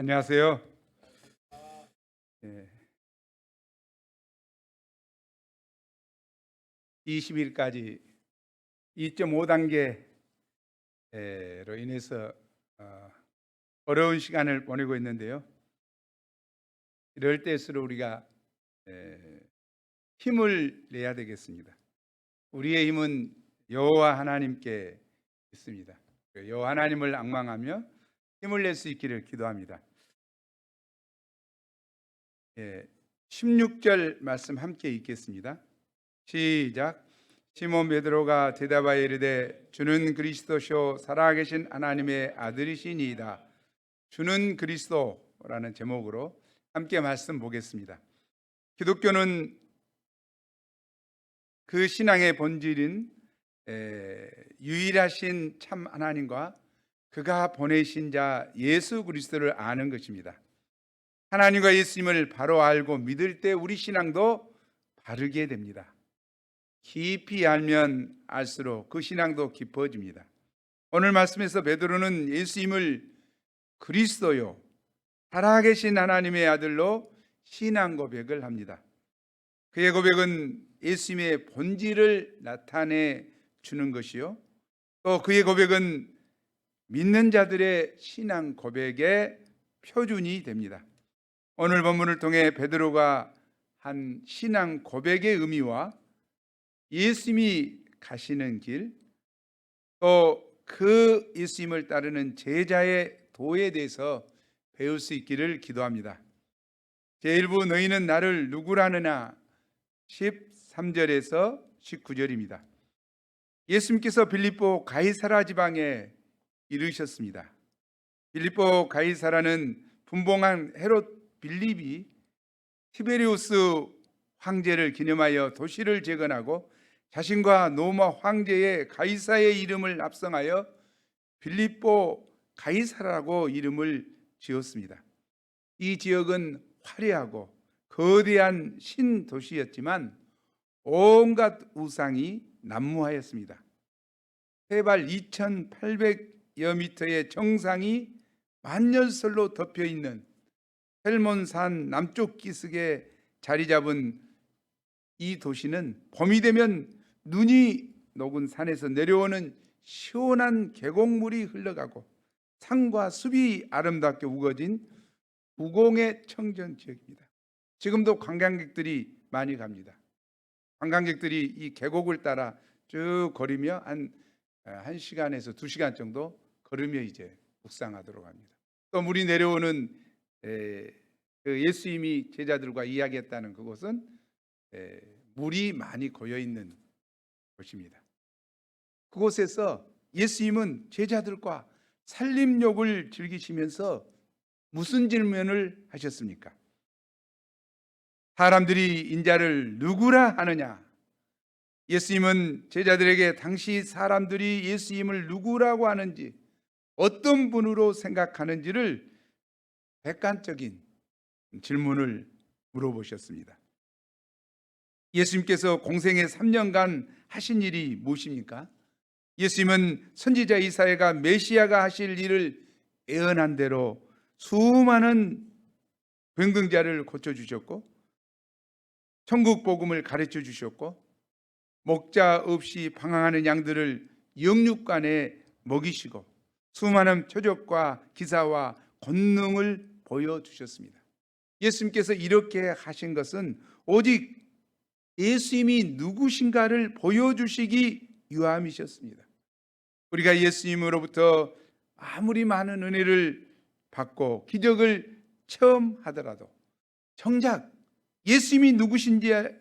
안녕하세요. 예, 20일까지 2.5단계로 인해서 어, 어려운 시간을 보내고 있는데요. 이럴 때일수록 우리가 에, 힘을 내야 되겠습니다. 우리의 힘은 여호와 하나님께 있습니다. 여호와 하나님을 앙망하며 힘을 낼 수 있기를 기도합니다. 16절 말씀 함께 읽겠습니다. 시작. 시몬 베드로가 대답하여 이르되 주는 그리스도시요 살아계신 하나님의 아들이시니이다. 주는 그리스도라는 제목으로 함께 말씀 보겠습니다. 기독교는 그 신앙의 본질인 유일하신 참 하나님과 그가 보내신 자 예수 그리스도를 아는 것입니다. 하나님과 예수님을 바로 알고 믿을 때 우리 신앙도 바르게 됩니다. 깊이 알면 알수록 그 신앙도 깊어집니다. 오늘 말씀에서 베드로는 예수님을 그리스도요 살아계신 하나님의 아들로 신앙 고백을 합니다. 그의 고백은 예수님의 본질을 나타내 주는 것이요, 또 그의 고백은 믿는 자들의 신앙 고백의 표준이 됩니다. 오늘 본문을 통해 베드로가 한 신앙 고백의 의미와 예수님이 가시는 길, 또 그 예수님을 따르는 제자의 도에 대해서 배울 수 있기를 기도합니다. 제1부 너희는 나를 누구라느냐 13절에서 19절입니다. 예수님께서 빌립보 가이사라 지방에 이르셨습니다. 빌립보 가이사라는 분봉한 헤롯 빌립이 티베리우스 황제를 기념하여 도시를 재건하고 자신과 로마 황제의 가이사의 이름을 합성하여 빌립보 가이사라고 이름을 지었습니다. 이 지역은 화려하고 거대한 신도시였지만 온갖 우상이 난무하였습니다. 해발 2800여 미터의 정상이 만년설로 덮여있는 헬몬산 남쪽 기슭에 자리 잡은 이 도시는 봄이 되면 눈이 녹은 산에서 내려오는 시원한 계곡물이 흘러가고 산과 숲이 아름답게 우거진 우공의 청정 지역입니다. 지금도 관광객들이 많이 갑니다. 관광객들이 이 계곡을 따라 쭉 걸으며 한 1시간에서 2시간 정도 걸으며 이제 묵상하도록 합니다. 또 물이 내려오는 그 예수님이 제자들과 이야기했다는 그곳은 물이 많이 고여 있는 곳입니다. 그곳에서 예수님은 제자들과 살림욕을 즐기시면서 무슨 질문을 하셨습니까? 사람들이 인자를 누구라 하느냐? 예수님은 제자들에게 당시 사람들이 예수님을 누구라고 하는지, 어떤 분으로 생각하는지를 객관적인 질문을 물어보셨습니다. 예수님께서 공생의 3년간 하신 일이 무엇입니까? 예수님은 선지자 이사야가 메시아가 하실 일을 예언한 대로 수많은 병등자를 고쳐주셨고, 천국 복음을 가르쳐 주셨고, 목자 없이 방황하는 양들을 영육간에 먹이시고, 수많은 표적과 기사와 권능을 보여주셨습니다. 예수님께서 이렇게 하신 것은 오직 예수님이 누구신가를 보여주시기 위함이셨습니다. 우리가 예수님으로부터 아무리 많은 은혜를 받고 기적을 체험하더라도 정작 예수님이 누구신지를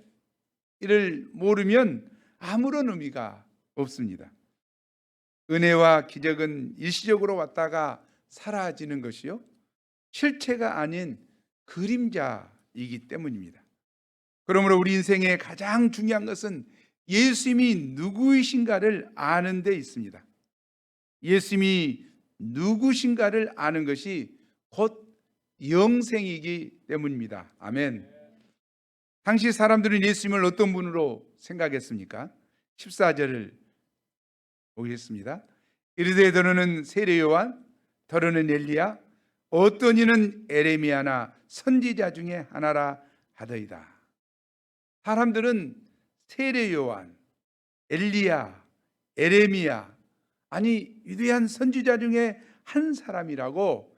모르면 아무런 의미가 없습니다. 은혜와 기적은 일시적으로 왔다가 사라지는 것이요, 실체가 아닌 그림자이기 때문입니다. 그러므로 우리 인생의 가장 중요한 것은 예수님이 누구이신가를 아는 데 있습니다. 예수님이 누구신가를 아는 것이 곧 영생이기 때문입니다. 아멘. 당시 사람들은 예수님을 어떤 분으로 생각했습니까? 14절을 보겠습니다. 이르되 더러는 세례 요한, 더러는 엘리야, 어떤 이는 에레미야나 선지자 중에 하나라 하더이다. 사람들은 세례 요한, 엘리야, 에레미야, 아니 위대한 선지자 중에 한 사람이라고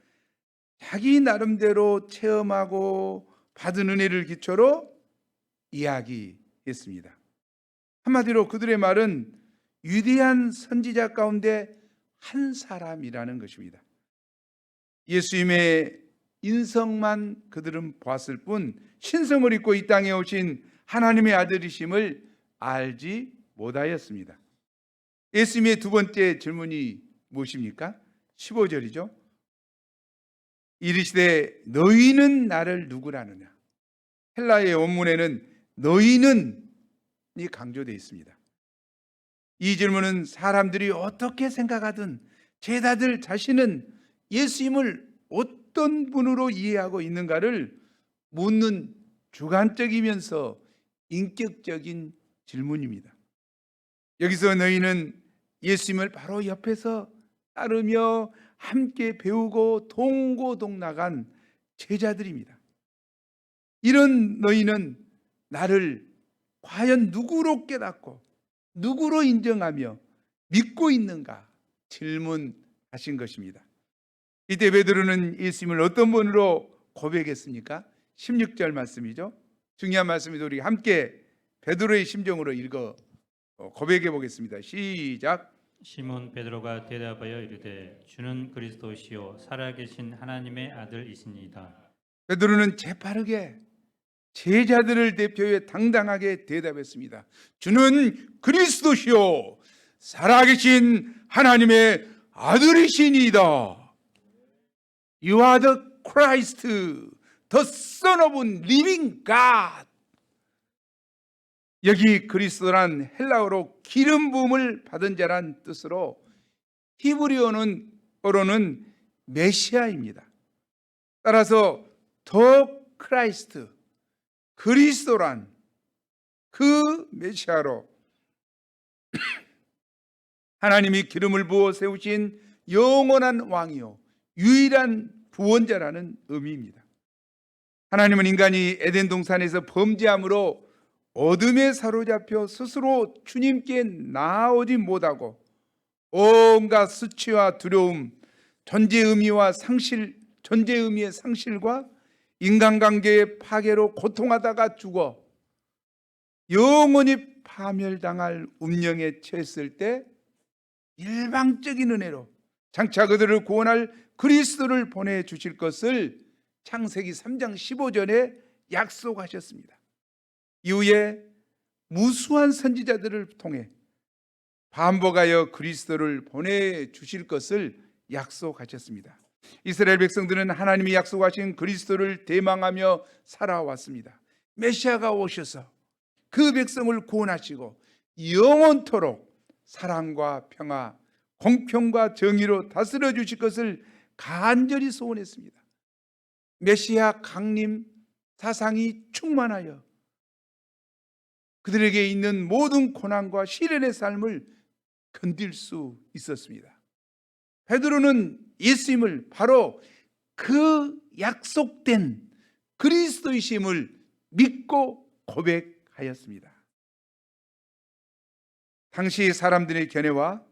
자기 나름대로 체험하고 받은 은혜를 기초로 이야기했습니다. 한마디로 그들의 말은 위대한 선지자 가운데 한 사람이라는 것입니다. 예수님의 인성만 그들은 보았을 뿐 신성을 입고 이 땅에 오신 하나님의 아들이심을 알지 못하였습니다. 예수님의 두 번째 질문이 무엇입니까? 15절이죠. 이르시되 너희는 나를 누구라느냐. 헬라의 원문에는 너희는이 강조되어 있습니다. 이 질문은 사람들이 어떻게 생각하든 제자들 자신은 예수님을 어떤 분으로 이해하고 있는가를 묻는 주관적이면서 인격적인 질문입니다. 여기서 너희는 예수님을 바로 옆에서 따르며 함께 배우고 동고동락한 제자들입니다. 이런 너희는 나를 과연 누구로 깨닫고 누구로 인정하며 믿고 있는가 질문하신 것입니다. 이때 베드로는 예수님을 어떤 분으로 고백했습니까? 16절 말씀이죠. 중요한 말씀이죠. 우리 함께 베드로의 심정으로 읽어 고백해 보겠습니다. 시작. 시몬 베드로가 대답하여 이르되 주는 그리스도시요 살아계신 하나님의 아들이시니이다. 베드로는 재빠르게 제자들을 대표해 당당하게 대답했습니다. 주는 그리스도시요 살아계신 하나님의 아들이시니이다. You are the Christ, the Son of Living God. 여기 그리스도란 헬라어로 기름 부음을 받은 자란 뜻으로 히브리어로는 메시아입니다. 따라서 the Christ, 그리스도란 그 메시아로 하나님이 기름을 부어 세우신 영원한 왕이요 유일한 구원자라는 의미입니다. 하나님은 인간이 에덴 동산에서 범죄함으로 어둠에 사로잡혀 스스로 주님께 나아오지 못하고 온갖 수치와 두려움, 존재 의미의 상실과 인간관계의 파괴로 고통하다가 죽어 영원히 파멸당할 운명에 처했을 때 일방적인 은혜로 장차 그들을 구원할 그리스도를 보내주실 것을 창세기 3장 15절에 약속하셨습니다. 이후에 무수한 선지자들을 통해 반복하여 그리스도를 보내주실 것을 약속하셨습니다. 이스라엘 백성들은 하나님이 약속하신 그리스도를 대망하며 살아왔습니다. 메시아가 오셔서 그 백성을 구원하시고 영원토록 사랑과 평화, 공평과 정의로 다스려 주실 것을 간절히 소원했습니다. 메시아 강림 사상이 충만하여 그들에게 있는 모든 고난과 시련의 삶을 견딜 수 있었습니다. 베드로는 예수님을 바로 그 약속된 그리스도이심을 믿고 고백하였습니다. 당시 사람들의 견해와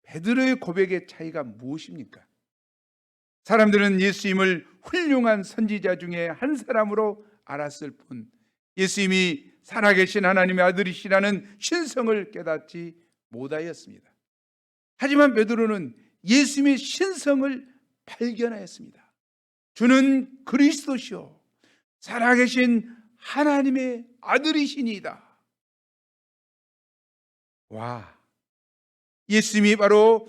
베드로의 고백의 차이가 무엇입니까? 사람들은 예수님을 훌륭한 선지자 중에 한 사람으로 알았을 뿐 예수님이 살아계신 하나님의 아들이시라는 신성을 깨닫지 못하였습니다. 하지만 베드로는 예수님의 신성을 발견하였습니다. 주는 그리스도시요 살아계신 하나님의 아들이시니이다. 와, 예수님이 바로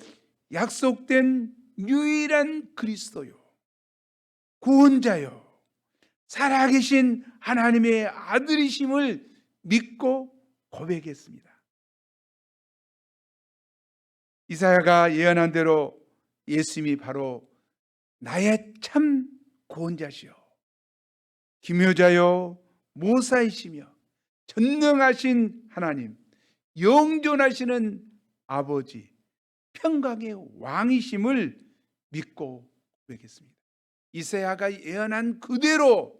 약속된 유일한 그리스도요 구원자요 살아계신 하나님의 아들이심을 믿고 고백했습니다. 이사야가 예언한 대로 예수님이 바로 나의 참 구원자시요 기묘자요 모사이시며 전능하신 하나님 영존하시는 아버지 평강의 왕이심을 믿고 고백했습니다. 이사야가 예언한 그대로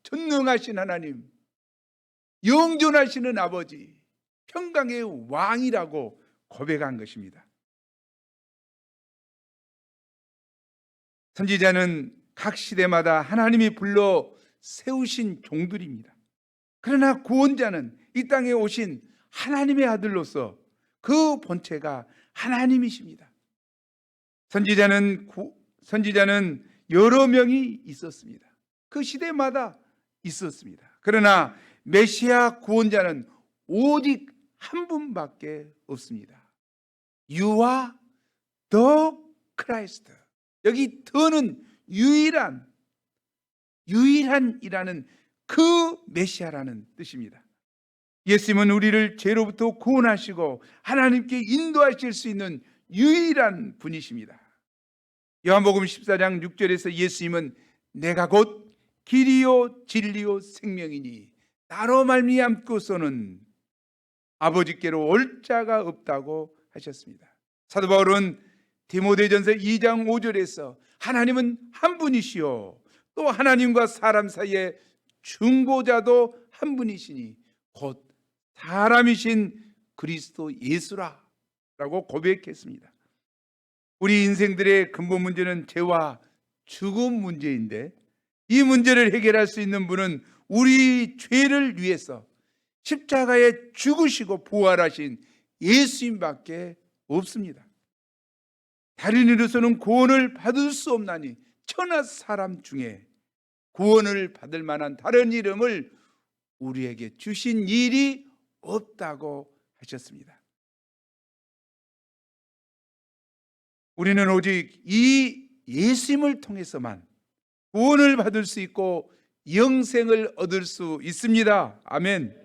전능하신 하나님, 영존하시는 아버지, 평강의 왕이라고 고백한 것입니다. 선지자는 각 시대마다 하나님이 불러 세우신 종들입니다. 그러나 구원자는 이 땅에 오신 하나님의 아들로서 그 본체가 하나님이십니다. 선지자는 여러 명이 있었습니다. 그 시대마다 있었습니다. 그러나 메시아 구원자는 오직 한 분밖에 없습니다. You are the Christ. 여기 더는 유일한이라는 그 메시아라는 뜻입니다. 예수님은 우리를 죄로부터 구원하시고 하나님께 인도하실 수 있는 유일한 분이십니다. 요한복음 14장 6절에서 예수님은 내가 곧 길이요 진리요 생명이니 나로 말미암고서는 아버지께로 올 자가 없다고 하셨습니다. 사도 바울은 디모데전서 2장 5절에서 하나님은 한 분이시요 또 하나님과 사람 사이에 중보자도 한 분이시니 곧 사람이신 그리스도 예수라 라고 고백했습니다. 우리 인생들의 근본 문제는 죄와 죽음 문제인데 이 문제를 해결할 수 있는 분은 우리 죄를 위해서 십자가에 죽으시고 부활하신 예수님밖에 없습니다. 다른 이로서는 구원을 받을 수 없나니 천하 사람 중에 구원을 받을 만한 다른 이름을 우리에게 주신 일이 없다고 하셨습니다. 우리는 오직 이 예수님을 통해서만 구원을 받을 수 있고 영생을 얻을 수 있습니다. 아멘.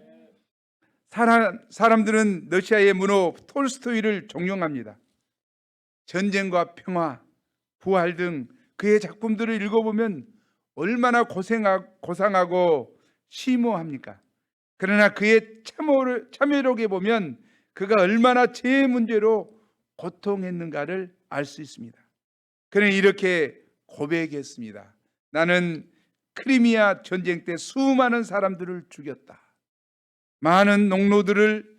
사람들은 러시아의 문호 톨스토이를 존경합니다. 전쟁과 평화, 부활 등 그의 작품들을 읽어보면 얼마나 고상하고 심오합니까? 그러나 그의 참회록에 보면 그가 얼마나 죄의 문제로 고통했는가를 알 수 있습니다. 그는 이렇게 고백했습니다. 나는 크리미아 전쟁 때 수많은 사람들을 죽였다. 많은 농노들을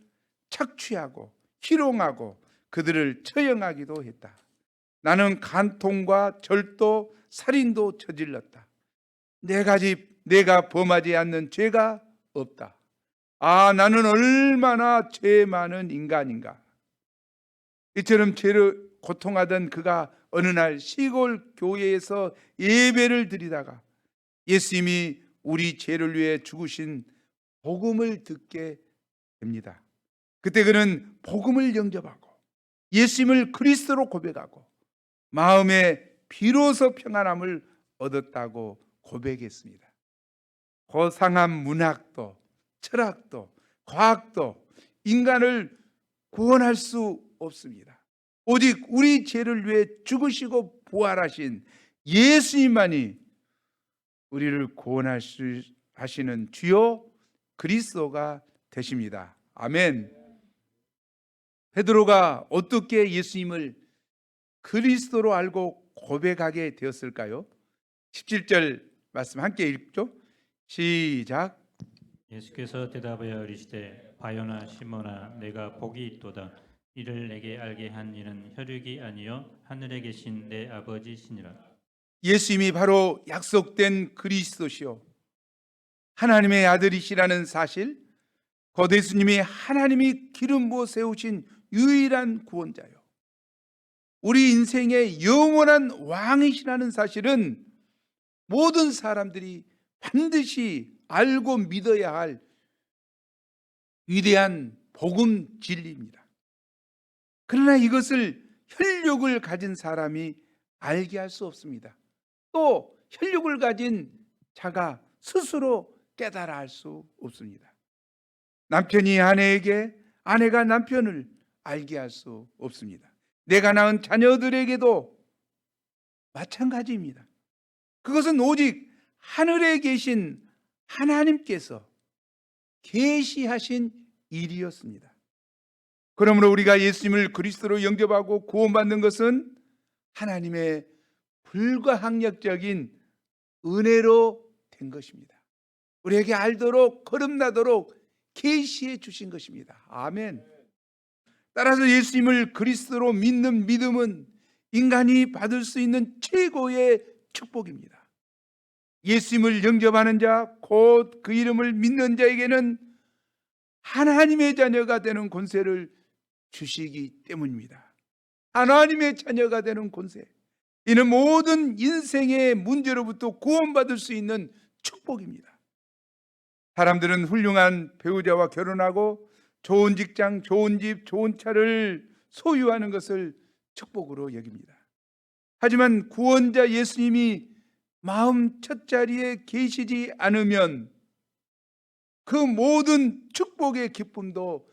착취하고 희롱하고 그들을 처형하기도 했다. 나는 간통과 절도, 살인도 저질렀다. 내가 범하지 않는 죄가 없다. 나는 얼마나 죄 많은 인간인가. 이처럼 죄로 고통하던 그가 어느 날 시골 교회에서 예배를 드리다가 예수님이 우리 죄를 위해 죽으신 복음을 듣게 됩니다. 그때 그는 복음을 영접하고 예수님을 그리스도로 고백하고 마음에 비로소 평안함을 얻었다고 고백했습니다. 고상한 문학도 철학도 과학도 인간을 구원할 수 없습니다. 오직 우리 죄를 위해 죽으시고 부활하신 예수님만이 우리를 구원하시는 주요 그리스도가 되십니다. 아멘. 베드로가 어떻게 예수님을 그리스도로 알고 고백하게 되었을까요? 17절 말씀 함께 읽죠. 시작. 예수께서 대답하여 이르시되 바요나 시몬아 내가 복이 있도다. 이를 내게 알게 한 이는 혈육이 아니요 하늘에 계신 내 아버지시니라. 예수님이 바로 약속된 그리스도시요 하나님의 아들이시라는 사실, 곧 예수님이 하나님이 기름 부어 세우신 유일한 구원자요 우리 인생의 영원한 왕이시라는 사실은 모든 사람들이 반드시 알고 믿어야 할 위대한 복음 진리입니다. 그러나 이것을 혈육을 가진 사람이 알게 할 수 없습니다. 또 혈육을 가진 자가 스스로 깨달아 할 수 없습니다. 남편이 아내에게, 아내가 남편을 알게 할 수 없습니다. 내가 낳은 자녀들에게도 마찬가지입니다. 그것은 오직 하늘에 계신 하나님께서 계시하신 일이었습니다. 그러므로 우리가 예수님을 그리스도로 영접하고 구원받는 것은 하나님의 불가항력적인 은혜로 된 것입니다. 우리에게 알도록 거듭나도록 계시해 주신 것입니다. 아멘. 따라서 예수님을 그리스도로 믿는 믿음은 인간이 받을 수 있는 최고의 축복입니다. 예수님을 영접하는 자, 곧 그 이름을 믿는 자에게는 하나님의 자녀가 되는 권세를 주시기 때문입니다. 하나님의 자녀가 되는 권세. 이는 모든 인생의 문제로부터 구원받을 수 있는 축복입니다. 사람들은 훌륭한 배우자와 결혼하고 좋은 직장, 좋은 집, 좋은 차를 소유하는 것을 축복으로 여깁니다. 하지만 구원자 예수님이 마음 첫자리에 계시지 않으면 그 모든 축복의 기쁨도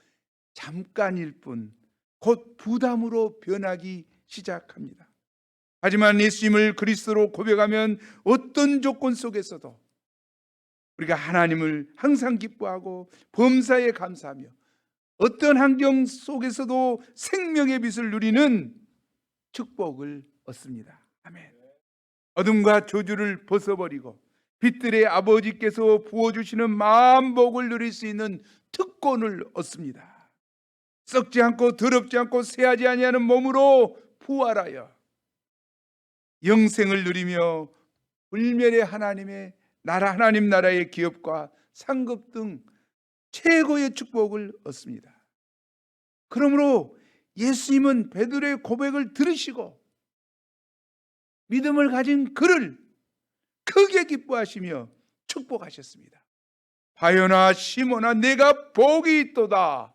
잠깐일 뿐 곧 부담으로 변하기 시작합니다. 하지만 예수님을 그리스도로 고백하면 어떤 조건 속에서도 우리가 하나님을 항상 기뻐하고 범사에 감사하며 어떤 환경 속에서도 생명의 빛을 누리는 축복을 얻습니다. 아멘. 어둠과 저주를 벗어버리고 빛들의 아버지께서 부어주시는 만복을 누릴 수 있는 특권을 얻습니다. 썩지 않고 더럽지 않고 쇠하지 아니하는 몸으로 부활하여 영생을 누리며 불멸의 하나님의 나라, 하나님 나라의 기업과 상급 등 최고의 축복을 얻습니다. 그러므로 예수님은 베드로의 고백을 들으시고 믿음을 가진 그를 크게 기뻐하시며 축복하셨습니다. 바요나 시몬아 내가 복이 있도다.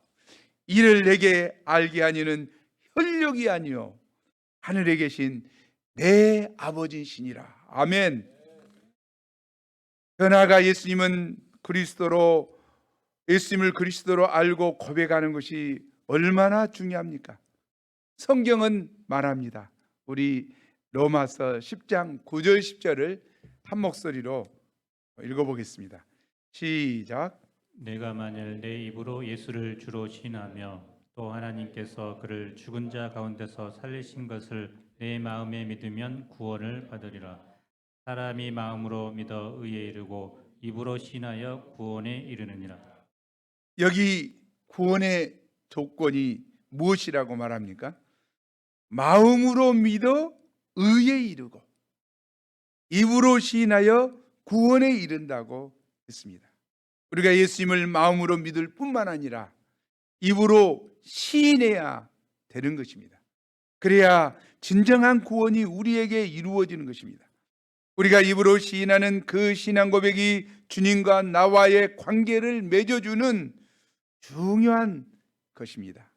이를 내게 알게 하니는 혈육이 아니요 하늘에 계신 내 아버지시니라. 아멘. 변화가 예수님을 그리스도로 알고 고백하는 것이 얼마나 중요합니까? 성경은 말합니다. 우리 로마서 10장 9절 10절을 한 목소리로 읽어보겠습니다. 시작. 내가 만일 내 입으로 예수를 주로 신하며 또 하나님께서 그를 죽은 자 가운데서 살리신 것을 내 마음에 믿으면 구원을 받으리라. 사람이 마음으로 믿어 의에 이르고 입으로 신하여 구원에 이르느니라. 여기 구원의 조건이 무엇이라고 말합니까? 마음으로 믿어 의에 이르고 입으로 시인하여 구원에 이른다고 했습니다. 우리가 예수님을 마음으로 믿을 뿐만 아니라 입으로 시인해야 되는 것입니다. 그래야 진정한 구원이 우리에게 이루어지는 것입니다. 우리가 입으로 시인하는 그 신앙 고백이 주님과 나와의 관계를 맺어주는 중요한 것입니다.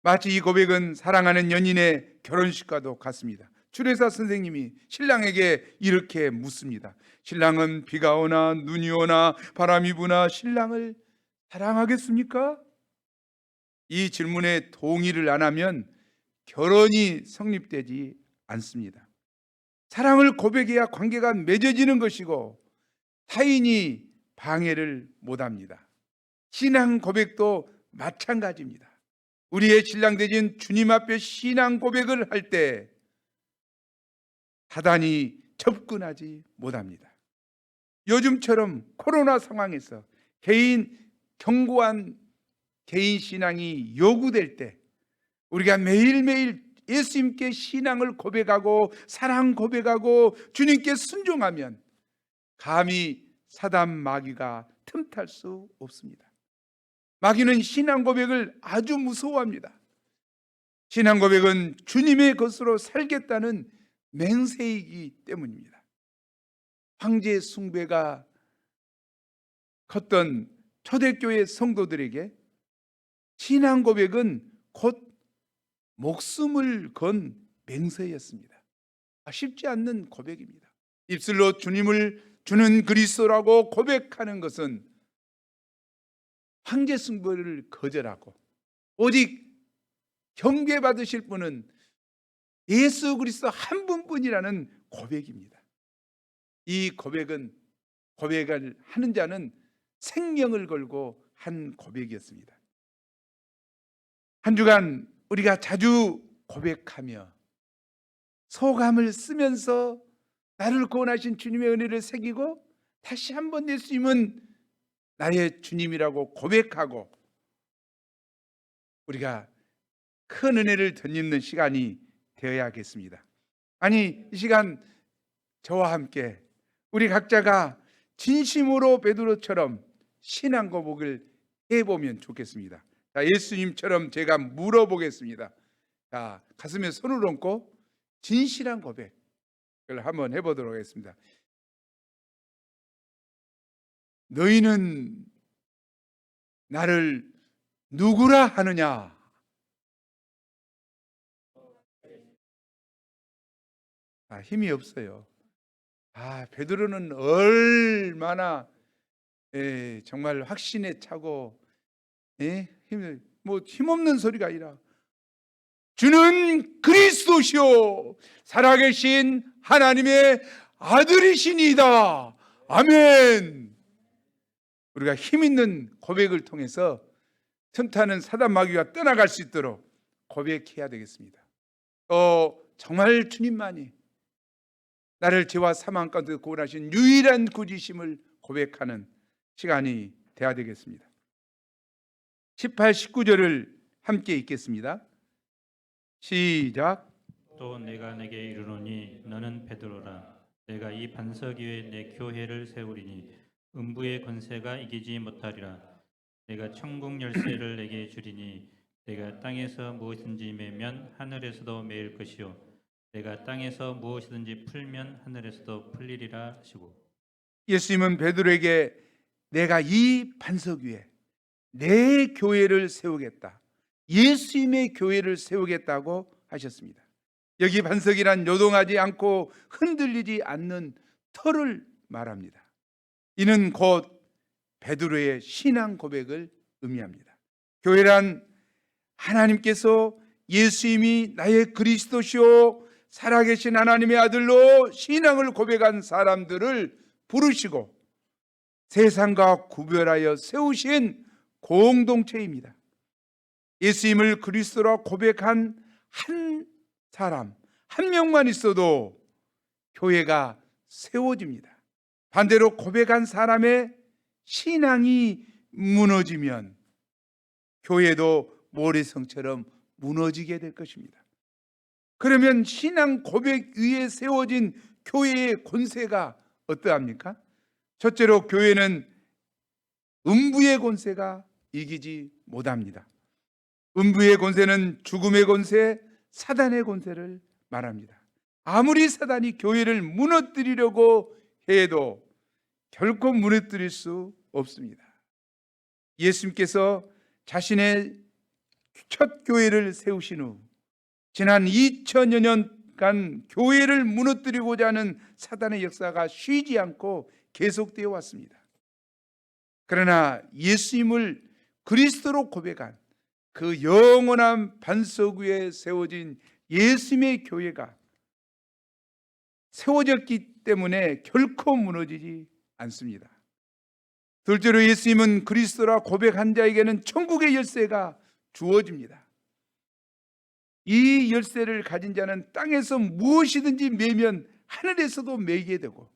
마치 이 고백은 사랑하는 연인의 결혼식과도 같습니다. 주례사 선생님이 신랑에게 이렇게 묻습니다. 신랑은 비가 오나 눈이 오나 바람이 부나 신랑을 사랑하겠습니까? 이 질문에 동의를 안 하면 결혼이 성립되지 않습니다. 사랑을 고백해야 관계가 맺어지는 것이고 타인이 방해를 못합니다. 신앙 고백도 마찬가지입니다. 우리의 신랑 되신 주님 앞에 신앙 고백을 할 때 사단이 접근하지 못합니다. 요즘처럼 코로나 상황에서 견고한 개인 신앙이 요구될 때 우리가 매일매일 예수님께 신앙을 고백하고 사랑 고백하고 주님께 순종하면 감히 사단 마귀가 틈탈 수 없습니다. 마귀는 신앙 고백을 아주 무서워합니다. 신앙 고백은 주님의 것으로 살겠다는 맹세이기 때문입니다. 황제 숭배가 컸던 초대교회 성도들에게 신앙 고백은 곧 목숨을 건 맹세였습니다. 쉽지 않는 고백입니다. 입술로 주님을 주는 그리스도라고 고백하는 것은 황제 숭배를 거절하고 오직 경배받으실 분은 예수 그리스도 한 분뿐이라는 고백입니다. 이 고백을 하는 자는 생명을 걸고 한 고백이었습니다. 한 주간 우리가 자주 고백하며 소감을 쓰면서 나를 구원하신 주님의 은혜를 새기고 다시 한번 예수님은 나의 주님이라고 고백하고 우리가 큰 은혜를 덧입는 시간이 되어야겠습니다. 아니, 이 시간 저와 함께 우리 각자가 진심으로 베드로처럼 신앙 고백을 해보면 좋겠습니다. 자, 예수님처럼 제가 물어보겠습니다. 자, 가슴에 손을 얹고 진실한 고백을 한번 해보도록 하겠습니다. 너희는 나를 누구라 하느냐? 힘이 없어요. 베드로는 얼마나 정말 확신에 차고 힘없는 소리가 아니라 주는 그리스도시요 살아계신 하나님의 아들이시니이다. 아멘. 우리가 힘 있는 고백을 통해서 틈타는 사단 마귀가 떠나갈 수 있도록 고백해야 되겠습니다. 정말 주님만이 나를 죄와 사망 가운데 구원하신 유일한 구주심을 고백하는 시간이 돼야 되겠습니다. 18, 19절을 함께 읽겠습니다. 시작. 또 내가 내게 이르노니 너는 베드로라. 내가 이 반석 위에 내 교회를 세우리니 음부의 권세가 이기지 못하리라. 내가 천국 열쇠를 내게 주리니 내가 땅에서 무엇이든지 매면 하늘에서도 매일 것이요 내가 땅에서 무엇이든지 풀면 하늘에서도 풀리리라 하시고, 예수님은 베드로에게 내가 이 반석 위에 내 교회를 세우겠다, 예수님의 교회를 세우겠다고 하셨습니다. 여기 반석이란 요동하지 않고 흔들리지 않는 터를 말합니다. 이는 곧 베드로의 신앙 고백을 의미합니다. 교회란 하나님께서 예수님이 나의 그리스도시요 살아계신 하나님의 아들로 신앙을 고백한 사람들을 부르시고 세상과 구별하여 세우신 공동체입니다. 예수님을 그리스도라 고백한 한 사람, 한 명만 있어도 교회가 세워집니다. 반대로 고백한 사람의 신앙이 무너지면 교회도 모래성처럼 무너지게 될 것입니다. 그러면 신앙 고백 위에 세워진 교회의 권세가 어떠합니까? 첫째로 교회는 음부의 권세가 이기지 못합니다. 음부의 권세는 죽음의 권세, 사단의 권세를 말합니다. 아무리 사단이 교회를 무너뜨리려고 해도 결코 무너뜨릴 수 없습니다. 예수님께서 자신의 첫 교회를 세우신 후 지난 2000여 년간 교회를 무너뜨리고자 하는 사단의 역사가 쉬지 않고 계속되어 왔습니다. 그러나 예수님을 그리스도로 고백한 그 영원한 반석 위에 세워진 예수님의 교회가 세워졌기 때문에 결코 무너지지 않습니다. 둘째로 예수님은 그리스도라 고백한 자에게는 천국의 열쇠가 주어집니다. 이 열쇠를 가진 자는 땅에서 무엇이든지 매면 하늘에서도 매게 되고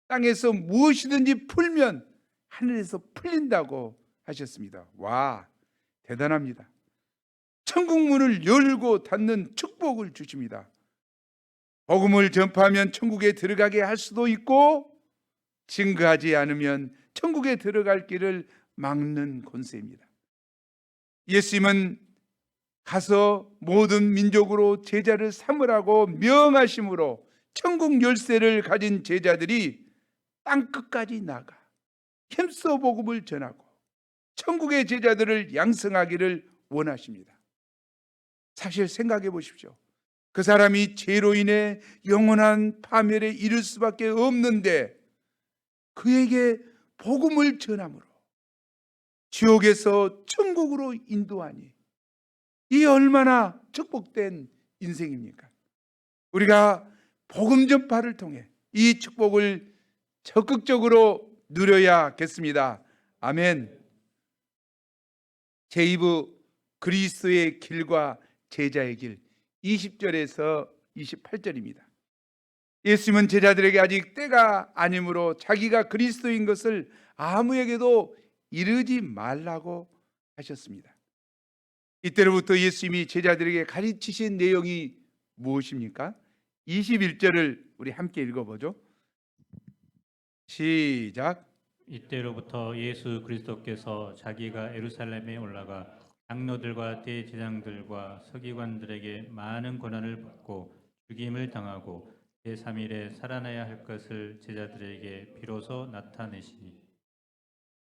땅에서 무엇이든지 풀면 하늘에서 풀린다고 하셨습니다. 와, 대단합니다. 천국 문을 열고 닫는 축복을 주십니다. 복음을 전파하면 천국에 들어가게 할 수도 있고 증거하지 않으면 천국에 들어갈 길을 막는 권세입니다. 예수님은 가서 모든 민족으로 제자를 삼으라고 명하심으로 천국 열쇠를 가진 제자들이 땅끝까지 나가 힘써 복음을 전하고 천국의 제자들을 양성하기를 원하십니다. 사실 생각해 보십시오. 그 사람이 죄로 인해 영원한 파멸에 이를 수밖에 없는데 그에게 복음을 전함으로 지옥에서 천국으로 인도하니 이 얼마나 축복된 인생입니까? 우리가 복음 전파를 통해 이 축복을 적극적으로 누려야겠습니다. 아멘. 제2부 그리스도의 길과 제자의 길 20절에서 28절입니다. 예수님은 제자들에게 아직 때가 아니므로 자기가 그리스도인 것을 아무에게도 이르지 말라고 하셨습니다. 이때로부터 예수님이 제자들에게 가르치신 내용이 무엇입니까? 21절을 우리 함께 읽어보죠. 시작. 이때로부터 예수 그리스도께서 자기가 예루살렘에 올라가 장로들과 대제사장들과 서기관들에게 많은 고난을 받고 죽임을 당하고 제3일에 살아나야 할 것을 제자들에게 비로소 나타내시니.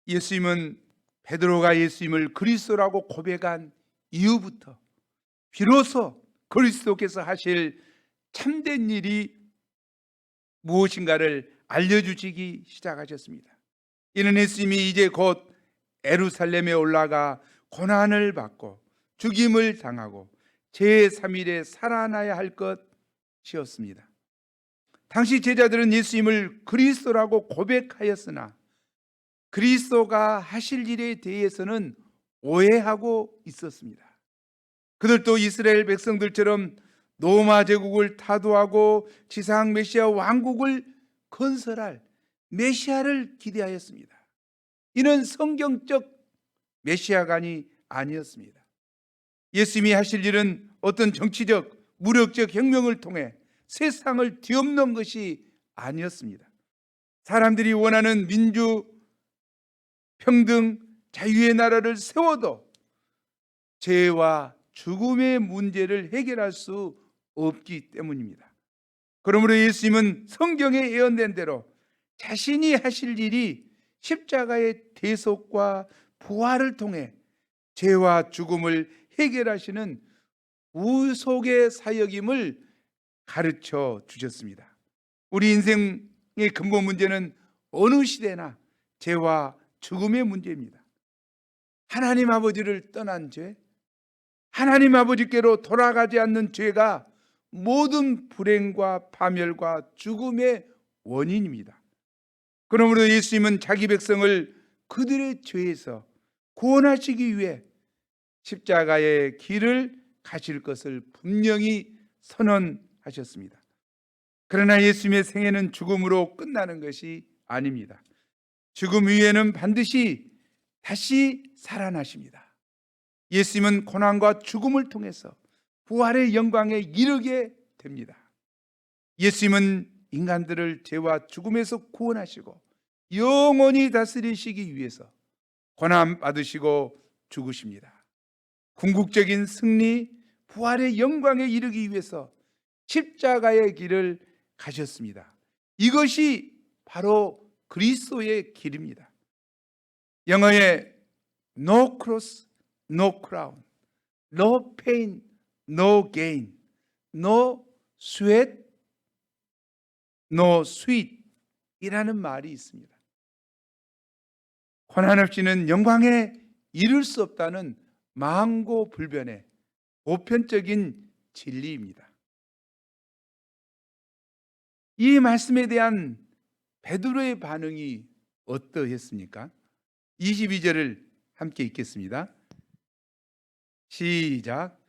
예수님은 베드로가 예수님을 그리스도라고 고백한 이후부터 비로소 그리스도께서 하실 참된 일이 무엇인가를 알려주시기 시작하셨습니다. 이는 예수님이 이제 곧 예루살렘에 올라가 고난을 받고 죽임을 당하고 제3일에 살아나야 할 것이었습니다. 당시 제자들은 예수님을 그리스도라고 고백하였으나 그리스도가 하실 일에 대해서는 오해하고 있었습니다. 그들도 이스라엘 백성들처럼 로마 제국을 타도하고 지상 메시아 왕국을 건설할 메시아를 기대하였습니다. 이는 성경적 메시아관이 아니었습니다. 예수님이 하실 일은 어떤 정치적, 무력적 혁명을 통해 세상을 뒤엎는 것이 아니었습니다. 사람들이 원하는 민주, 평등, 자유의 나라를 세워도 죄와 죽음의 문제를 해결할 수 없기 때문입니다. 그러므로 예수님은 성경에 예언된 대로 자신이 하실 일이 십자가의 대속과 부활을 통해 죄와 죽음을 해결하시는 우속의 사역임을 가르쳐 주셨습니다. 우리 인생의 근본 문제는 어느 시대나 죄와 죽음의 문제입니다. 하나님 아버지를 떠난 죄, 하나님 아버지께로 돌아가지 않는 죄가 모든 불행과 파멸과 죽음의 원인입니다. 그러므로 예수님은 자기 백성을 그들의 죄에서 구원하시기 위해 십자가의 길을 가실 것을 분명히 선언하셨습니다. 그러나 예수님의 생애는 죽음으로 끝나는 것이 아닙니다. 죽음 위에는 반드시 다시 살아나십니다. 예수님은 고난과 죽음을 통해서 부활의 영광에 이르게 됩니다. 예수님은 인간들을 죄와 죽음에서 구원하시고 영원히 다스리시기 위해서 고난 받으시고 죽으십니다. 궁극적인 승리, 부활의 영광에 이르기 위해서 십자가의 길을 가셨습니다. 이것이 바로 그리스도의 길입니다. 영어에 no cross, no crown, no pain, no gain, no sweat, no sweet 이라는 말이 있습니다. 고난 없이는 영광에 이를 수 없다는 망고불변의 보편적인 진리입니다. 이 말씀에 대한 베드로의 반응이 어떠했습니까? 22절을 함께 읽겠습니다. 시작.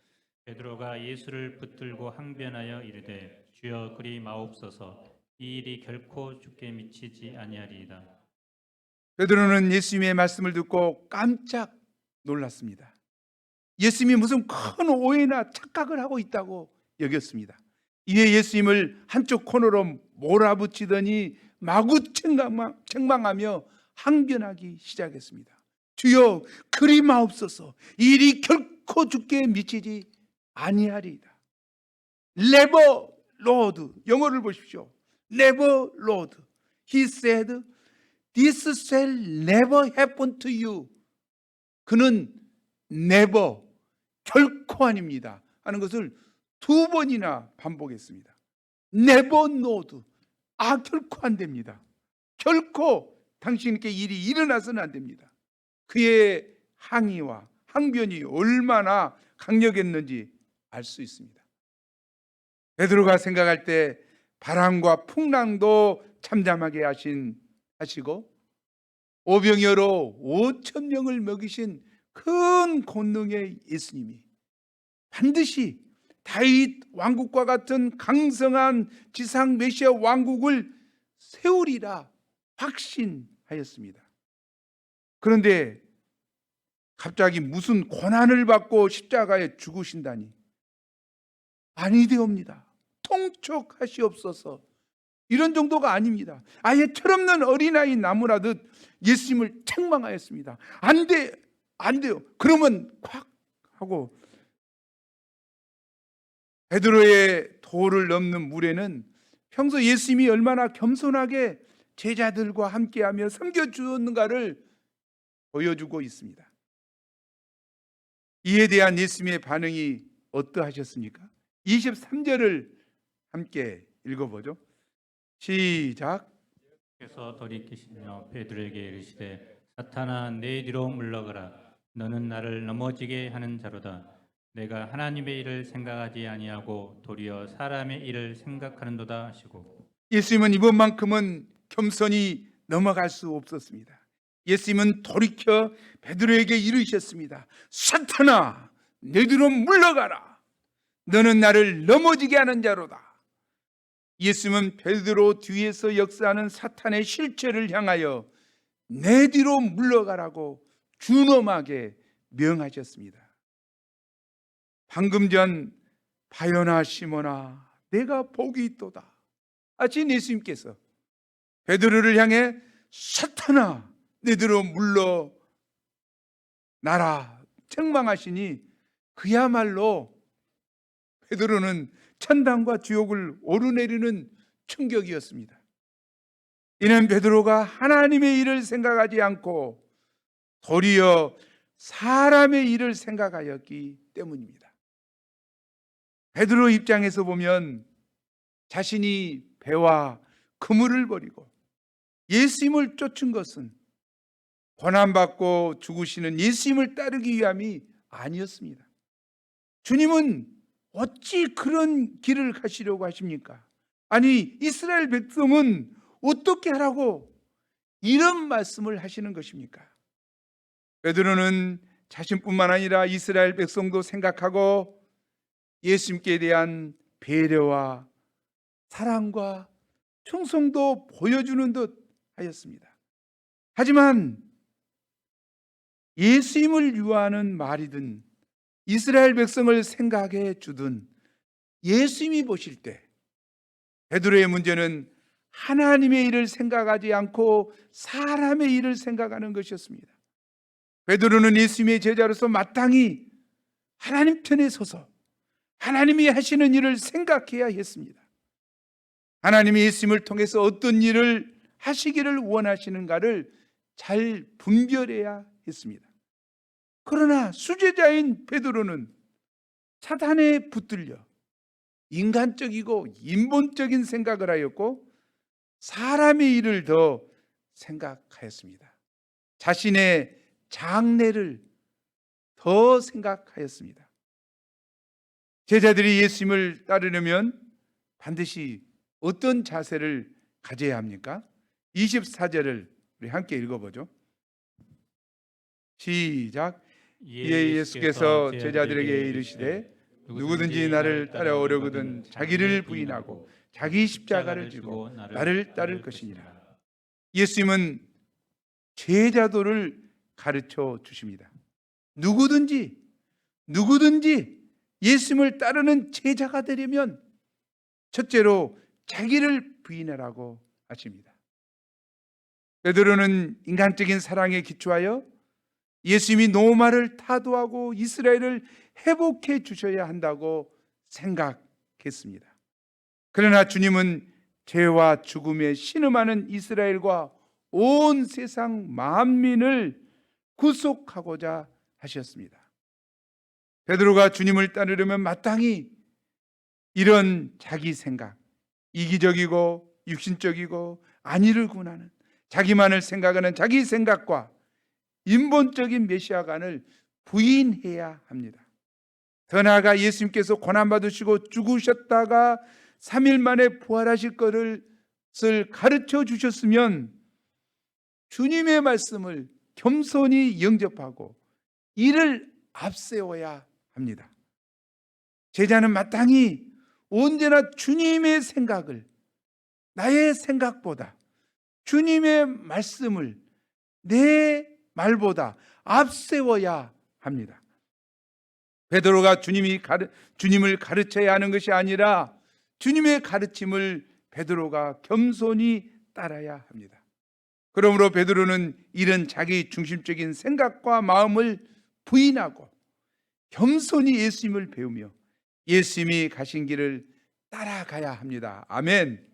베드로가 예수를 붙들고 항변하여 이르되 주여 그리 마옵소서, 이 일이 결코 주께 미치지 아니하리이다. 베드로는 예수님의 말씀을 듣고 깜짝 놀랐습니다. 예수님이 무슨 큰 오해나 착각을 하고 있다고 여겼습니다. 이에 예수님을 한쪽 코너로 몰아붙이더니 마구 책망하며 항변하기 시작했습니다. 주여 그리 마옵소서, 이 일이 결코 주께 미치지 아니하리이다. Never Lord, 영어를 보십시오. Never Lord. He said, this shall never happen to you. 그는 never, 결코 아닙니다 하는 것을 두 번이나 반복했습니다. Never Lord, 결코 안 됩니다. 결코 당신께 일이 일어나서는 안 됩니다. 그의 항의와 항변이 얼마나 강력했는지 알 수 있습니다. 베드로가 생각할 때 바람과 풍랑도 잠잠하게 하시고 오병이어로 5천 명을 먹이신 큰 권능의 예수님이 반드시 다윗 왕국과 같은 강성한 지상 메시아 왕국을 세우리라 확신하였습니다. 그런데 갑자기 무슨 고난을 받고 십자가에 죽으신다니 아니되옵니다. 통촉하시옵소서. 이런 정도가 아닙니다. 아예 철없는 어린아이 나무라듯 예수님을 책망하였습니다. 안 돼, 안 돼요. 그러면 콱 하고 베드로의 도를 넘는 물에는 평소 예수님이 얼마나 겸손하게 제자들과 함께하며 섬겨주었는가를 보여주고 있습니다. 이에 대한 예수님의 반응이 어떠하셨습니까? 23절을 함께 읽어보죠. 시작. 그래서 돌이키시며 베드로에게 이르시되 사탄아 내 뒤로 물러가라. 너는 나를 넘어지게 하는 자로다. 내가 하나님의 일을 생각하지 아니하고 도리어 사람의 일을 생각하는도다 하시고. 예수님은 이번만큼은 겸손히 넘어갈 수 없었습니다. 예수님은 돌이켜 베드로에게 이르셨습니다. 사탄아 내 뒤로 물러가라. 너는 나를 넘어지게 하는 자로다. 예수님은 베드로 뒤에서 역사하는 사탄의 실체를 향하여 내 뒤로 물러가라고 준엄하게 명하셨습니다. 방금 전 바요나 시몬아 내가 복이 있도다 하신 예수님께서 베드로를 향해 사탄아 내 뒤로 물러나라 책망하시니 그야말로 베드로는 천당과 지옥을 오르내리는 충격이었습니다. 이는 베드로가 하나님의 일을 생각하지 않고 도리어 사람의 일을 생각하였기 때문입니다. 베드로 입장에서 보면 자신이 배와 그물을 버리고 예수님을 쫓은 것은 고난받고 죽으시는 예수님을 따르기 위함이 아니었습니다. 주님은 어찌 그런 길을 가시려고 하십니까? 아니 이스라엘 백성은 어떻게 하라고 이런 말씀을 하시는 것입니까? 베드로는 자신뿐만 아니라 이스라엘 백성도 생각하고 예수님께 대한 배려와 사랑과 충성도 보여주는 듯 하였습니다. 하지만 예수님을 유하는 말이든 이스라엘 백성을 생각해 주든 예수님이 보실 때 베드로의 문제는 하나님의 일을 생각하지 않고 사람의 일을 생각하는 것이었습니다. 베드로는 예수님의 제자로서 마땅히 하나님 편에 서서 하나님이 하시는 일을 생각해야 했습니다. 하나님이 예수님을 통해서 어떤 일을 하시기를 원하시는가를 잘 분별해야 했습니다. 그러나 수제자인 베드로는 사탄에 붙들려 인간적이고 인본적인 생각을 하였고 사람의 일을 더 생각하였습니다. 자신의 장래를 더 생각하였습니다. 제자들이 예수님을 따르려면 반드시 어떤 자세를 가져야 합니까? 24절을 우리 함께 읽어보죠. 시작. 이에 예수께서 제자들에게 이르시되 누구든지 나를 따라오려거든 자기를 부인하고 자기 십자가를 지고 나를 따를 것이니라. 예수님은 제자도를 가르쳐 주십니다. 누구든지 예수님을 따르는 제자가 되려면 첫째로 자기를 부인하라고 하십니다. 베드로는 인간적인 사랑에 기초하여 예수님이 노마를 타도하고 이스라엘을 회복해 주셔야 한다고 생각했습니다. 그러나 주님은 죄와 죽음에 신음하는 이스라엘과 온 세상 만민을 구속하고자 하셨습니다. 베드로가 주님을 따르려면 마땅히 이런 자기 생각, 이기적이고 육신적이고 안위를 군하는 자기만을 생각하는 자기 생각과 인본적인 메시아관을 부인해야 합니다. 더 나아가 예수님께서 고난받으시고 죽으셨다가 3일 만에 부활하실 것을 가르쳐 주셨으면 주님의 말씀을 겸손히 영접하고 이를 앞세워야 합니다. 제자는 마땅히 언제나 주님의 생각을 나의 생각보다, 주님의 말씀을 내 말보다 앞세워야 합니다. 베드로가 주님을 가르쳐야 하는 것이 아니라 주님의 가르침을 베드로가 겸손히 따라야 합니다. 그러므로 베드로는 이런 자기 중심적인 생각과 마음을 부인하고 겸손히 예수님을 배우며 예수님이 가신 길을 따라가야 합니다. 아멘.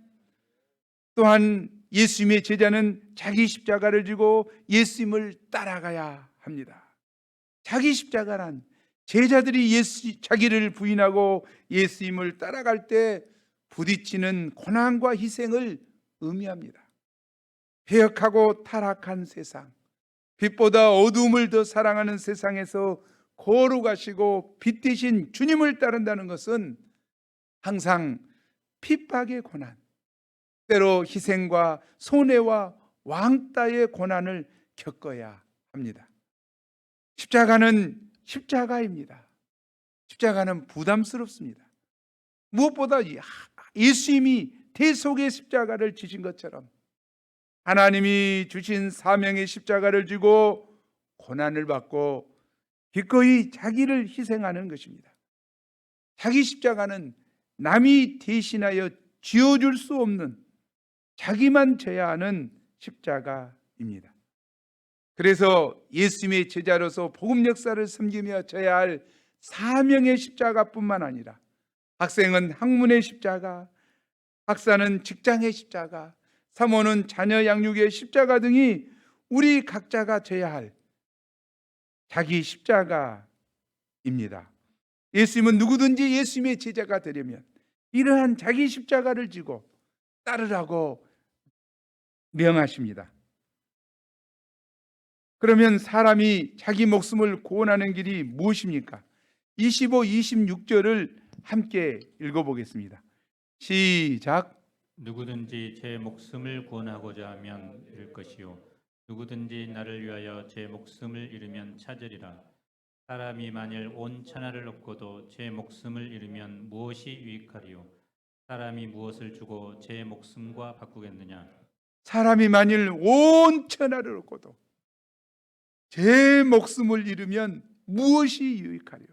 또한 예수님의 제자는 자기 십자가를 지고 예수님을 따라가야 합니다. 자기 십자가란 제자들이 자기를 부인하고 예수님을 따라갈 때 부딪히는 고난과 희생을 의미합니다. 배역하고 타락한 세상, 빛보다 어두움을 더 사랑하는 세상에서 거룩하시고 빛 대신 주님을 따른다는 것은 항상 핍박의 고난, 때로 희생과 손해와 왕따의 고난을 겪어야 합니다. 십자가는 십자가입니다. 십자가는 부담스럽습니다. 무엇보다 예수님이 대속의 십자가를 지신 것처럼 하나님이 주신 사명의 십자가를 지고 고난을 받고 기꺼이 자기를 희생하는 것입니다. 자기 십자가는 남이 대신하여 지어줄 수 없는 자기만 져야 하는 십자가입니다. 그래서 예수님의 제자로서 복음 역사를 섬기며 져야 할 사명의 십자가뿐만 아니라 학생은 학문의 십자가, 박사는 직장의 십자가, 사모는 자녀 양육의 십자가 등이 우리 각자가 져야 할 자기 십자가입니다. 예수님은 누구든지 예수님의 제자가 되려면 이러한 자기 십자가를 지고 따르라고 명하십니다. 그러면 사람이 자기 목숨을 구원하는 길이 무엇입니까? 25, 26절을 함께 읽어보겠습니다. 시작. 누구든지 제 목숨을 구원하고자 하면 잃을 것이요 누구든지 나를 위하여 제 목숨을 잃으면 찾으리라. 사람이 만일 온 천하를 얻고도 제 목숨을 잃으면 무엇이 유익하리요? 사람이 무엇을 주고 제 목숨과 바꾸겠느냐? 사람이 만일 온 천하를 얻고도 제 목숨을 잃으면 무엇이 유익하리요?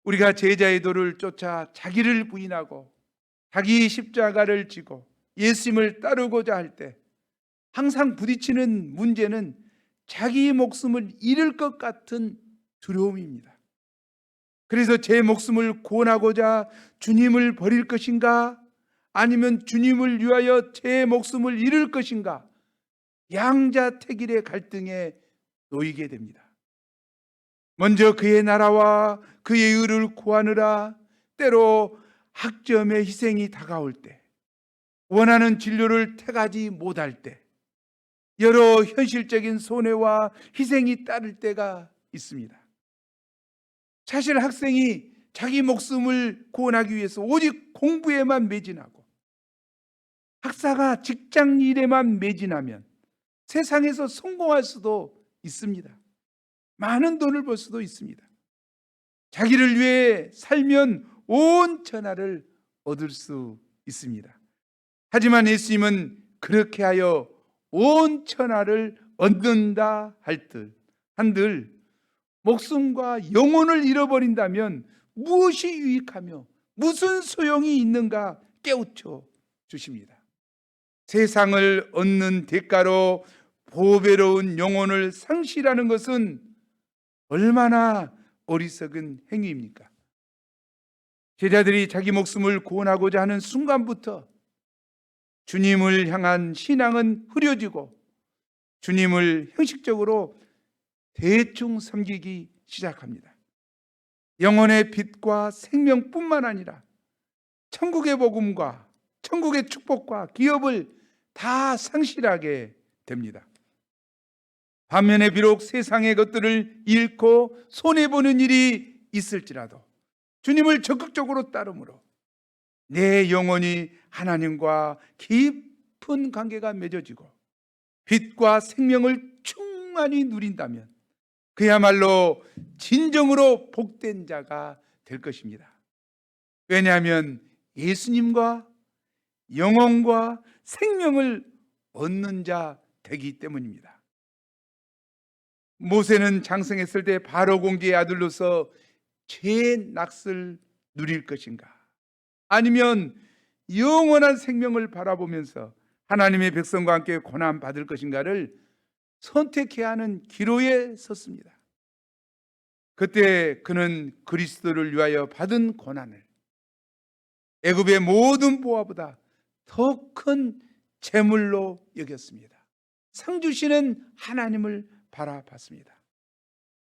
우리가 제자의 도를 쫓아 자기를 부인하고 자기 십자가를 지고 예수님을 따르고자 할 때 항상 부딪히는 문제는 자기 목숨을 잃을 것 같은 두려움입니다. 그래서 제 목숨을 구원하고자 주님을 버릴 것인가? 아니면 주님을 위하여 제 목숨을 잃을 것인가? 양자택일의 갈등에 놓이게 됩니다. 먼저 그의 나라와 그의 의를 구하느라 때로 학점의 희생이 다가올 때, 원하는 진료를 택하지 못할 때, 여러 현실적인 손해와 희생이 따를 때가 있습니다. 사실 학생이 자기 목숨을 구원하기 위해서 오직 공부에만 매진하고 학사가 직장 일에만 매진하면 세상에서 성공할 수도 있습니다. 많은 돈을 벌 수도 있습니다. 자기를 위해 살면 온 천하를 얻을 수 있습니다. 하지만 예수님은 그렇게 하여 온 천하를 얻는다 한들 목숨과 영혼을 잃어버린다면 무엇이 유익하며 무슨 소용이 있는가 깨우쳐 주십니다. 세상을 얻는 대가로 보배로운 영혼을 상실하는 것은 얼마나 어리석은 행위입니까? 제자들이 자기 목숨을 구원하고자 하는 순간부터 주님을 향한 신앙은 흐려지고 주님을 형식적으로 대충 섬기기 시작합니다. 영혼의 빛과 생명뿐만 아니라 천국의 복음과 천국의 축복과 기업을 다 상실하게 됩니다. 반면에 비록 세상의 것들을 잃고 손해보는 일이 있을지라도 주님을 적극적으로 따름으로 내 영혼이 하나님과 깊은 관계가 맺어지고 빛과 생명을 충만히 누린다면 그야말로 진정으로 복된 자가 될 것입니다. 왜냐하면 예수님과 영혼과 생명을 얻는 자 되기 때문입니다. 모세는 장성했을 때 바로 공주의 아들로서 죄의 낙을 누릴 것인가? 아니면 영원한 생명을 바라보면서 하나님의 백성과 함께 고난 받을 것인가를 선택해야 하는 기로에 섰습니다. 그때 그는 그리스도를 위하여 받은 고난을 애굽의 모든 보화보다 더 큰 재물로 여겼습니다. 상 주시는 하나님을 바라봤습니다.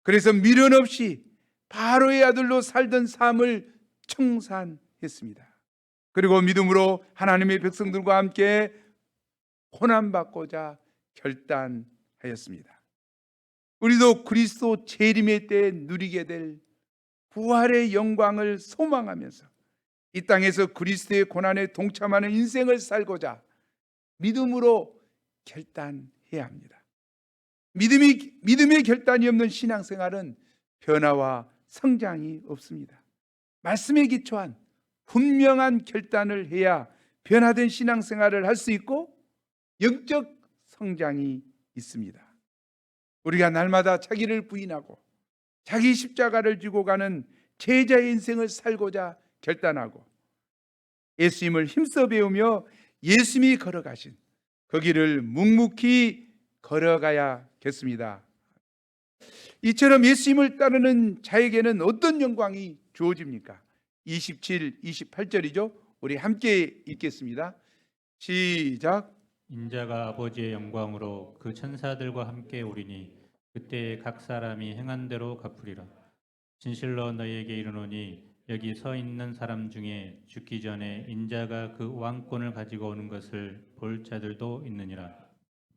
그래서 미련 없이 바로의 아들로 살던 삶을 청산했습니다. 그리고 믿음으로 하나님의 백성들과 함께 고난받고자 결단하였습니다. 우리도 그리스도 재림의 때에 누리게 될 부활의 영광을 소망하면서 이 땅에서 그리스도의 고난에 동참하는 인생을 살고자 믿음으로 결단해야 합니다. 믿음의 결단이 없는 신앙생활은 변화와 성장이 없습니다. 말씀에 기초한 분명한 결단을 해야 변화된 신앙생활을 할 수 있고 영적 성장이 있습니다. 우리가 날마다 자기를 부인하고 자기 십자가를 지고 가는 제자의 인생을 살고자 결단하고 예수님을 힘써 배우며 예수님이 걸어가신 그 길을 묵묵히 걸어가야겠습니다. 이처럼 예수님을 따르는 자에게는 어떤 영광이 주어집니까? 27, 28절이죠. 우리 함께 읽겠습니다. 시작. 인자가 아버지의 영광으로 그 천사들과 함께 오리니 그때 각 사람이 행한 대로 갚으리라. 진실로 너희에게 이르노니 여기 서 있는 사람 중에 죽기 전에 인자가 그 왕권을 가지고 오는 것을 볼 자들도 있느니라.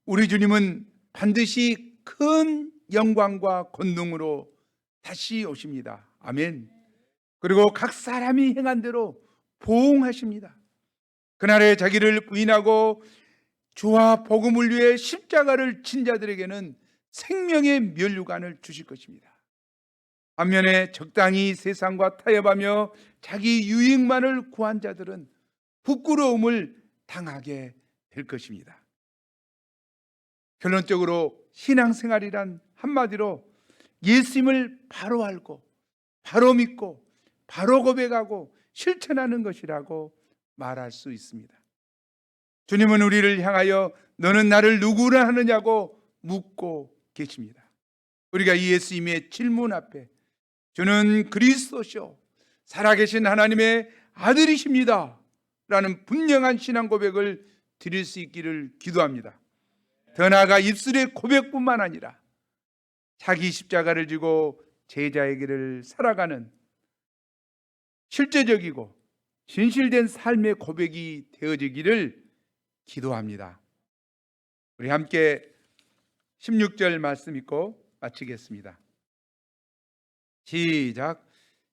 우리 주님은 반드시 큰 영광과 권능으로 다시 오십니다. 아멘. 그리고 각 사람이 행한 대로 보응하십니다. 그날에 자기를 부인하고 주와 복음을 위해 십자가를 진 자들에게는 생명의 면류관을 주실 것입니다. 반면에 적당히 세상과 타협하며 자기 유익만을 구한 자들은 부끄러움을 당하게 될 것입니다. 결론적으로 신앙생활이란 한마디로 예수님을 바로 알고 바로 믿고 바로 고백하고 실천하는 것이라고 말할 수 있습니다. 주님은 우리를 향하여 너는 나를 누구라 하느냐고 묻고 계십니다. 우리가 이 예수님의 질문 앞에 주는 그리스도시요 살아계신 하나님의 아들이십니다 라는 분명한 신앙 고백을 드릴 수 있기를 기도합니다. 더 나아가 입술의 고백뿐만 아니라 자기 십자가를 지고 제자의 길을 살아가는 실제적이고 진실된 삶의 고백이 되어지기를 기도합니다. 우리 함께 16절 말씀 읽고 마치겠습니다. 시작.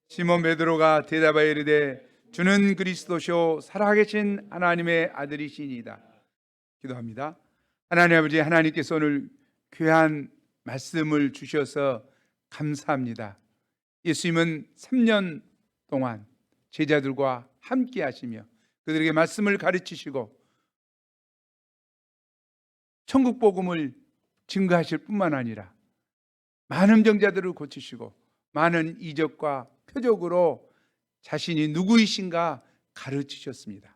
시몬 베드로가 대답하여 이르되 주는 그리스도시요 살아계신 하나님의 아들이시니이다. 기도합니다. 하나님 아버지, 하나님께서 오늘 귀한 말씀을 주셔서 감사합니다. 예수님은 3년 동안 제자들과 함께 하시며 그들에게 말씀을 가르치시고 천국 복음을 증거하실 뿐만 아니라 많은 병자들을 고치시고 많은 이적과 표적으로 자신이 누구이신가 가르치셨습니다.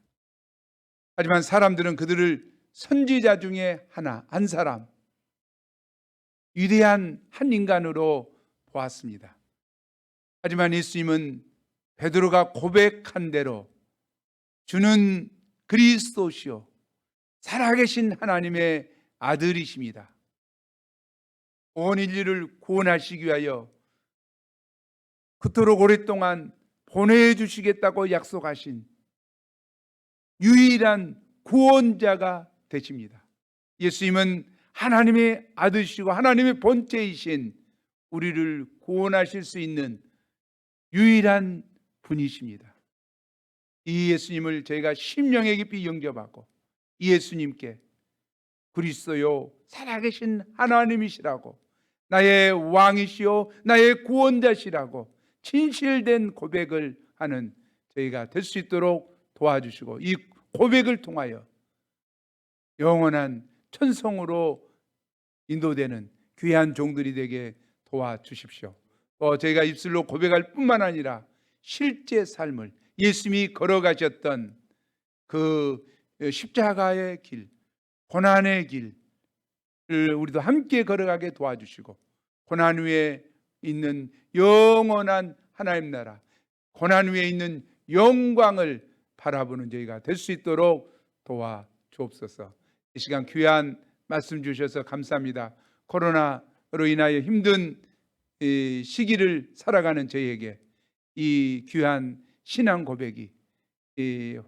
하지만 사람들은 그들을 선지자 중에 한 사람, 위대한 한 인간으로 보았습니다. 하지만 예수님은 베드로가 고백한 대로 주는 그리스도시요 살아계신 하나님의 아들이십니다. 온 인류를 구원하시기 위하여 그토록 오랫동안 보내주시겠다고 약속하신 유일한 구원자가 되십니다. 예수님은 하나님의 아들이시고 하나님의 본체이신 우리를 구원하실 수 있는 유일한 분이십니다. 이 예수님을 저희가 심령에 깊이 영접하고 이 예수님께 그리스도요 살아계신 하나님이시라고 나의 왕이시요 나의 구원자시라고 진실된 고백을 하는 저희가 될 수 있도록 도와주시고, 이 고백을 통하여 영원한 천성으로 인도되는 귀한 종들이 되게 도와주십시오. 또 저희가 입술로 고백할 뿐만 아니라 실제 삶을, 예수님이 걸어가셨던 그 십자가의 길, 고난의 길을 우리도 함께 걸어가게 도와주시고, 고난 위에 있는 영원한 하나님 나라, 고난 위에 있는 영광을 바라보는 저희가 될 수 있도록 도와주옵소서. 이 시간 귀한 말씀 주셔서 감사합니다. 코로나로 인하여 힘든 이 시기를 살아가는 저희에게 이 귀한 신앙 고백이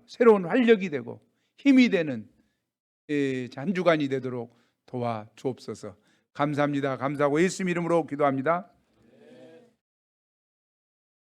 새로운 활력이 되고 힘이 되는 한 주간이 되도록 도와주옵소서. 감사합니다. 감사하고 예수님 이름으로 기도합니다.